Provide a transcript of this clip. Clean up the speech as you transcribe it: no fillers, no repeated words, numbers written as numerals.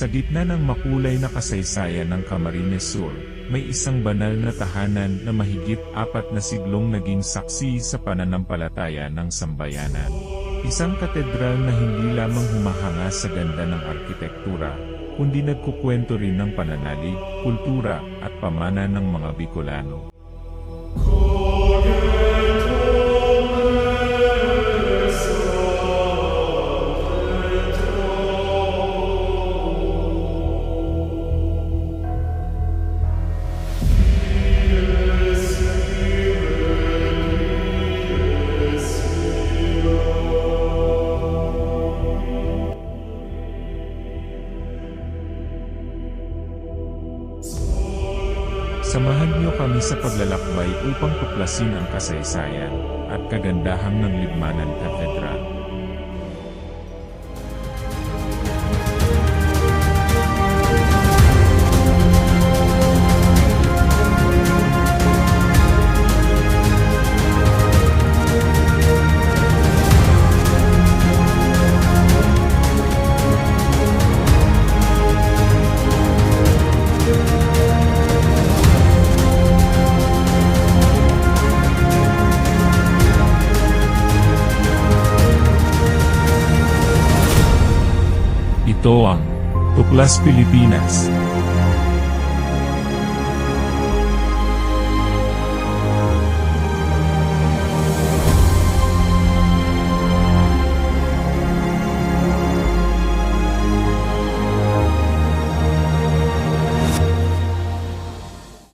Sa gitna ng makulay na kasaysayan ng Camarines Sur, may isang banal na tahanan na mahigit 4 na siglong naging saksi sa pananampalataya ng sambayanan. Isang katedral na hindi lamang humahanga sa ganda ng arkitektura, kundi nagkukwento rin ng pananalig, kultura, at pamana ng mga Bicolano. Samahan niyo kami sa paglalakbay upang tuklasin ang kasaysayan at kagandahan ng Libmanan Cathedral. Ito ang Tuklas Pilipinas.